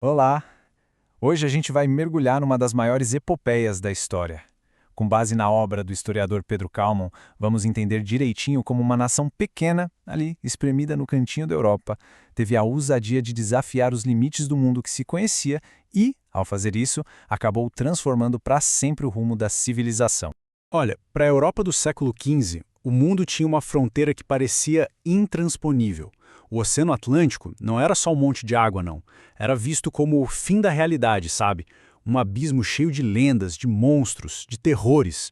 Olá! Hoje a gente vai mergulhar numa das maiores epopeias da história. Com base na obra do historiador Pedro Kallmann, vamos entender direitinho como uma nação pequena, ali, espremida no cantinho da Europa, teve a ousadia de desafiar os limites do mundo que se conhecia e, ao fazer isso, acabou transformando para sempre o rumo da civilização. Olha, para a Europa do século XV, o mundo tinha uma fronteira que parecia intransponível. O Oceano Atlântico não era só um monte de água, não. Era visto como o fim da realidade, sabe? Um abismo cheio de lendas, de monstros, de terrores.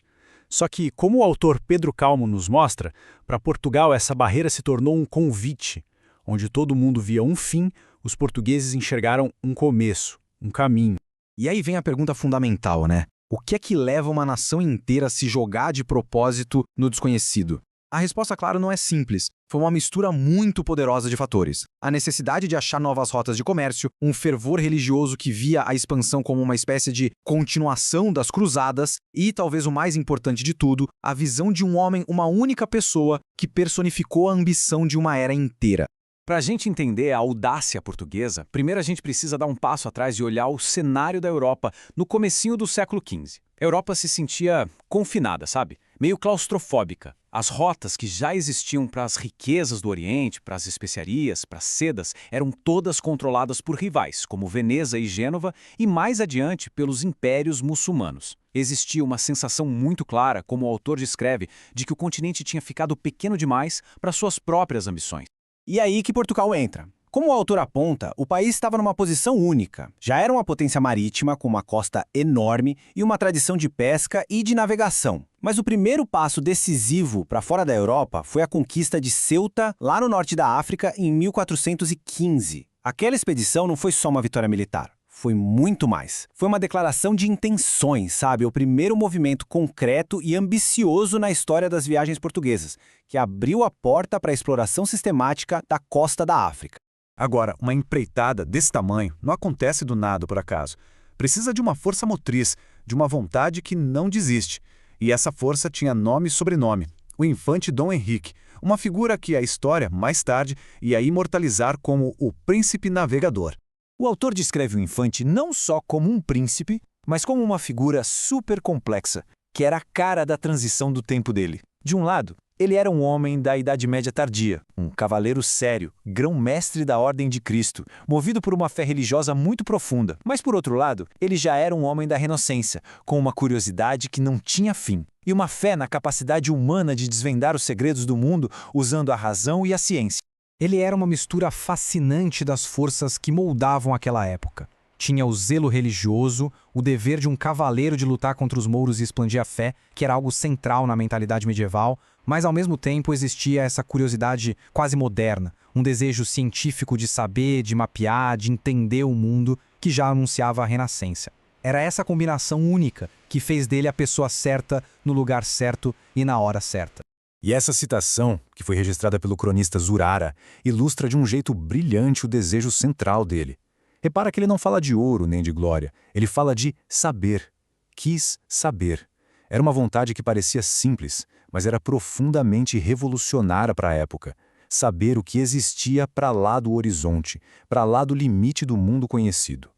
Só que, como o autor Pedro Kallmann nos mostra, para Portugal essa barreira se tornou um convite. Onde todo mundo via um fim, os portugueses enxergaram um começo, um caminho. E aí vem a pergunta fundamental, né? O que é que leva uma nação inteira a se jogar de propósito no desconhecido? A resposta, claro, não é simples. Foi uma mistura muito poderosa de fatores. A necessidade de achar novas rotas de comércio, um fervor religioso que via a expansão como uma espécie de continuação das cruzadas e, talvez o mais importante de tudo, a visão de um homem, uma única pessoa, que personificou a ambição de uma era inteira. Para a gente entender a audácia portuguesa, primeiro a gente precisa dar um passo atrás e olhar o cenário da Europa no comecinho do século XV. A Europa se sentia confinada, sabe? Meio claustrofóbica. As rotas que já existiam para as riquezas do Oriente, para as especiarias, para as sedas, eram todas controladas por rivais, como Veneza e Gênova, e mais adiante pelos impérios muçulmanos. Existia uma sensação muito clara, como o autor descreve, de que o continente tinha ficado pequeno demais para suas próprias ambições. E aí que Portugal entra. Como o autor aponta, o país estava numa posição única. Já era uma potência marítima com uma costa enorme e uma tradição de pesca e de navegação. Mas o primeiro passo decisivo para fora da Europa foi a conquista de Ceuta, lá no norte da África, em 1415. Aquela expedição não foi só uma vitória militar. Foi muito mais. Foi uma declaração de intenções, sabe? O primeiro movimento concreto e ambicioso na história das viagens portuguesas, que abriu a porta para a exploração sistemática da costa da África. Agora, uma empreitada desse tamanho não acontece do nada por acaso. Precisa de uma força motriz, de uma vontade que não desiste. E essa força tinha nome e sobrenome: o infante Dom Henrique, uma figura que a história, mais tarde, ia imortalizar como o príncipe navegador. O autor descreve o infante não só como um príncipe, mas como uma figura super complexa, que era a cara da transição do tempo dele. De um lado, ele era um homem da Idade Média tardia, um cavaleiro sério, grão-mestre da Ordem de Cristo, movido por uma fé religiosa muito profunda. Mas, por outro lado, ele já era um homem da Renascença, com uma curiosidade que não tinha fim, e uma fé na capacidade humana de desvendar os segredos do mundo usando a razão e a ciência. Ele era uma mistura fascinante das forças que moldavam aquela época. Tinha o zelo religioso, o dever de um cavaleiro de lutar contra os mouros e expandir a fé, que era algo central na mentalidade medieval, mas ao mesmo tempo existia essa curiosidade quase moderna, um desejo científico de saber, de mapear, de entender o mundo, que já anunciava a Renascença. Era essa combinação única que fez dele a pessoa certa, no lugar certo e na hora certa. E essa citação, que foi registrada pelo cronista Zurara, ilustra de um jeito brilhante o desejo central dele. Repara que ele não fala de ouro nem de glória, ele fala de saber. Quis saber. Era uma vontade que parecia simples, mas era profundamente revolucionária para a época. Saber o que existia para lá do horizonte, para lá do limite do mundo conhecido.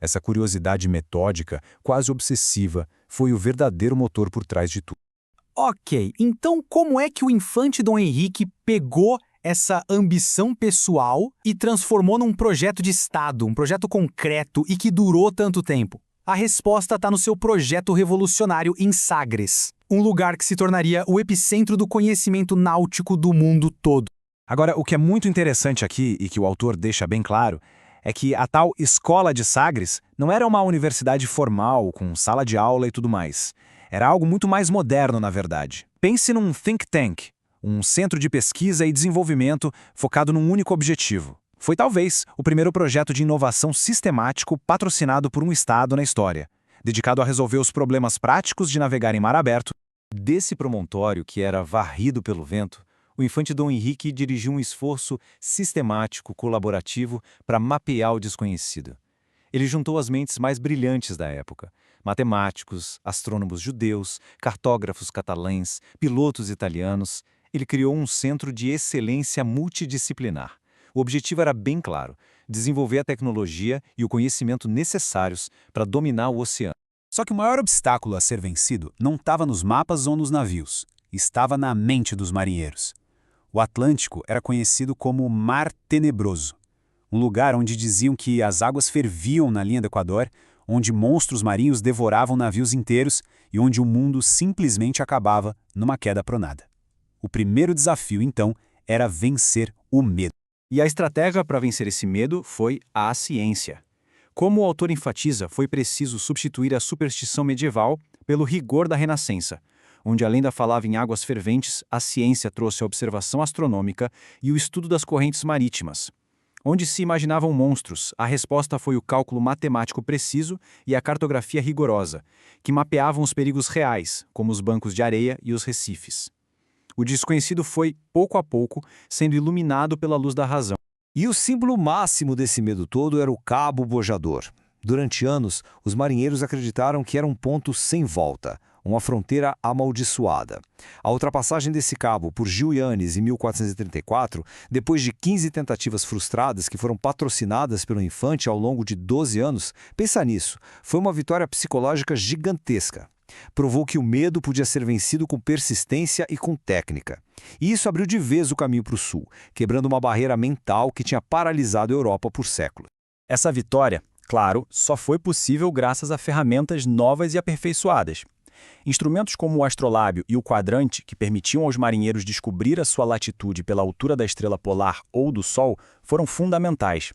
Essa curiosidade metódica, quase obsessiva, foi o verdadeiro motor por trás de tudo. Ok, então como é que o infante Dom Henrique pegou essa ambição pessoal e transformou num projeto de Estado, um projeto concreto e que durou tanto tempo? A resposta está no seu projeto revolucionário em Sagres, um lugar que se tornaria o epicentro do conhecimento náutico do mundo todo. Agora, o que é muito interessante aqui, e que o autor deixa bem claro, é que a tal Escola de Sagres não era uma universidade formal, com sala de aula e tudo mais. Era algo muito mais moderno, na verdade. Pense num think tank, um centro de pesquisa e desenvolvimento focado num único objetivo. Foi talvez o primeiro projeto de inovação sistemático patrocinado por um Estado na história, dedicado a resolver os problemas práticos de navegar em mar aberto. Desse promontório que era varrido pelo vento, o infante Dom Henrique dirigiu um esforço sistemático, colaborativo para mapear o desconhecido. Ele juntou as mentes mais brilhantes da época: matemáticos, astrônomos judeus, cartógrafos catalães, pilotos italianos. Ele criou um centro de excelência multidisciplinar. O objetivo era bem claro: desenvolver a tecnologia e o conhecimento necessários para dominar o oceano. Só que o maior obstáculo a ser vencido não estava nos mapas ou nos navios, estava na mente dos marinheiros. O Atlântico era conhecido como Mar Tenebroso, um lugar onde diziam que as águas ferviam na linha do Equador, onde monstros marinhos devoravam navios inteiros e onde o mundo simplesmente acabava numa queda pronada. O primeiro desafio, então, era vencer o medo. E a estratégia para vencer esse medo foi a ciência. Como o autor enfatiza, foi preciso substituir a superstição medieval pelo rigor da Renascença, onde a lenda falava em águas ferventes, a ciência trouxe a observação astronômica e o estudo das correntes marítimas. Onde se imaginavam monstros, a resposta foi o cálculo matemático preciso e a cartografia rigorosa, que mapeavam os perigos reais, como os bancos de areia e os recifes. O desconhecido foi, pouco a pouco, sendo iluminado pela luz da razão. E o símbolo máximo desse medo todo era o Cabo Bojador. Durante anos, os marinheiros acreditaram que era um ponto sem volta, uma fronteira amaldiçoada. A ultrapassagem desse cabo por Gil Yanes em 1434, depois de 15 tentativas frustradas que foram patrocinadas pelo infante ao longo de 12 anos, pensa nisso, foi uma vitória psicológica gigantesca. Provou que o medo podia ser vencido com persistência e com técnica. E isso abriu de vez o caminho para o sul, quebrando uma barreira mental que tinha paralisado a Europa por séculos. Essa vitória, claro, só foi possível graças a ferramentas novas e aperfeiçoadas. Instrumentos como o astrolábio e o quadrante, que permitiam aos marinheiros descobrir a sua latitude pela altura da estrela polar ou do Sol, foram fundamentais.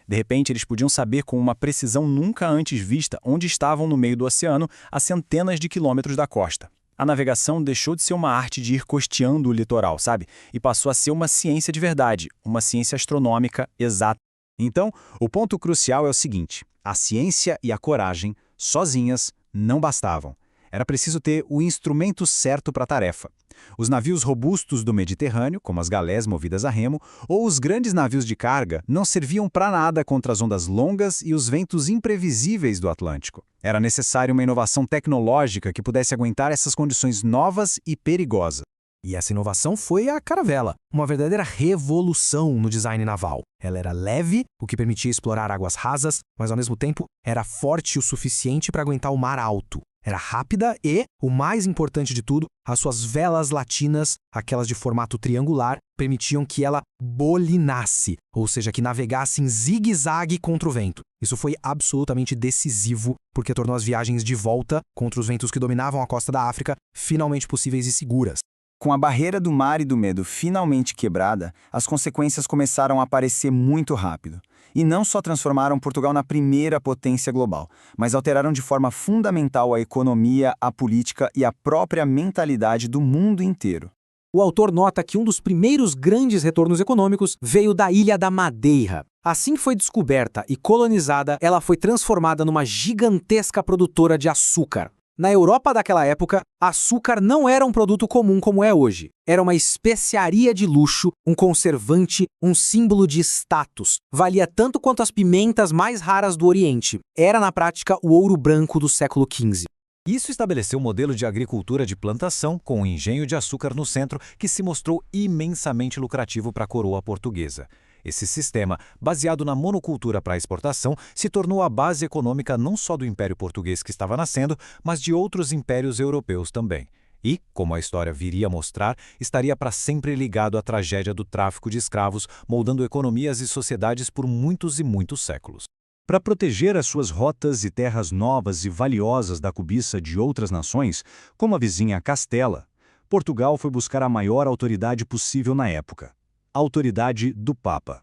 De repente, eles podiam saber com uma precisão nunca antes vista onde estavam no meio do oceano, a centenas de quilômetros da costa. A navegação deixou de ser uma arte de ir costeando o litoral, sabe? E passou a ser uma ciência de verdade, uma ciência astronômica exata. Então, o ponto crucial é o seguinte: a ciência e a coragem, sozinhas, não bastavam. Era preciso ter o instrumento certo para a tarefa. Os navios robustos do Mediterrâneo, como as galés movidas a remo, ou os grandes navios de carga, não serviam para nada contra as ondas longas e os ventos imprevisíveis do Atlântico. Era necessária uma inovação tecnológica que pudesse aguentar essas condições novas e perigosas. E essa inovação foi a caravela, uma verdadeira revolução no design naval. Ela era leve, o que permitia explorar águas rasas, mas ao mesmo tempo era forte o suficiente para aguentar o mar alto. Era rápida e, o mais importante de tudo, as suas velas latinas, aquelas de formato triangular, permitiam que ela bolinasse, ou seja, que navegasse em zigue-zague contra o vento. Isso foi absolutamente decisivo, porque tornou as viagens de volta contra os ventos que dominavam a costa da África finalmente possíveis e seguras. Com a barreira do mar e do medo finalmente quebrada, as consequências começaram a aparecer muito rápido. E não só transformaram Portugal na primeira potência global, mas alteraram de forma fundamental a economia, a política e a própria mentalidade do mundo inteiro. O autor nota que um dos primeiros grandes retornos econômicos veio da Ilha da Madeira. Assim que foi descoberta e colonizada, ela foi transformada numa gigantesca produtora de açúcar. Na Europa daquela época, açúcar não era um produto comum como é hoje. Era uma especiaria de luxo, um conservante, um símbolo de status. Valia tanto quanto as pimentas mais raras do Oriente. Era, na prática, o ouro branco do século XV. Isso estabeleceu um modelo de agricultura de plantação com um engenho de açúcar no centro que se mostrou imensamente lucrativo para a coroa portuguesa. Esse sistema, baseado na monocultura para exportação, se tornou a base econômica não só do Império Português que estava nascendo, mas de outros impérios europeus também. E, como a história viria a mostrar, estaria para sempre ligado à tragédia do tráfico de escravos, moldando economias e sociedades por muitos e muitos séculos. Para proteger as suas rotas e terras novas e valiosas da cobiça de outras nações, como a vizinha Castela, Portugal foi buscar a maior autoridade possível na época: a autoridade do Papa.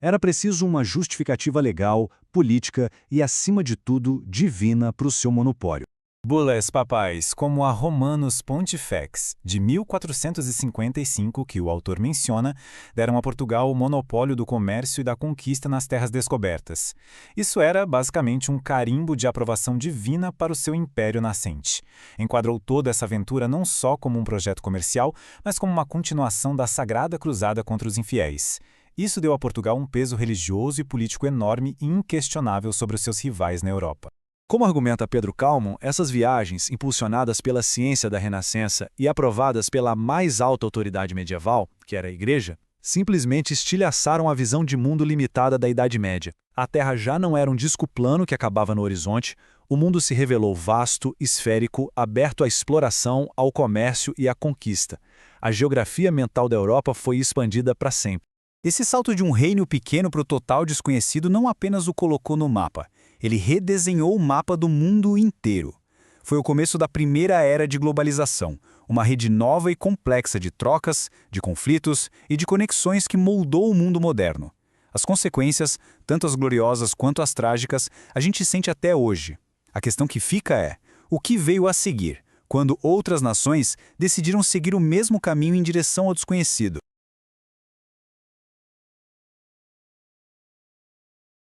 Era preciso uma justificativa legal, política e, acima de tudo, divina para o seu monopólio. Bulas papais, como a Romanus Pontifex, de 1455, que o autor menciona, deram a Portugal o monopólio do comércio e da conquista nas terras descobertas. Isso era, basicamente, um carimbo de aprovação divina para o seu império nascente. Enquadrou toda essa aventura não só como um projeto comercial, mas como uma continuação da Sagrada Cruzada contra os infiéis. Isso deu a Portugal um peso religioso e político enorme e inquestionável sobre os seus rivais na Europa. Como argumenta Pedro Calmon, essas viagens, impulsionadas pela ciência da Renascença e aprovadas pela mais alta autoridade medieval, que era a Igreja, simplesmente estilhaçaram a visão de mundo limitada da Idade Média. A Terra já não era um disco plano que acabava no horizonte, o mundo se revelou vasto, esférico, aberto à exploração, ao comércio e à conquista. A geografia mental da Europa foi expandida para sempre. Esse salto de um reino pequeno para o total desconhecido não apenas o colocou no mapa, ele redesenhou o mapa do mundo inteiro. Foi o começo da primeira era de globalização, uma rede nova e complexa de trocas, de conflitos e de conexões que moldou o mundo moderno. As consequências, tanto as gloriosas quanto as trágicas, a gente sente até hoje. A questão que fica é, o que veio a seguir, quando outras nações decidiram seguir o mesmo caminho em direção ao desconhecido?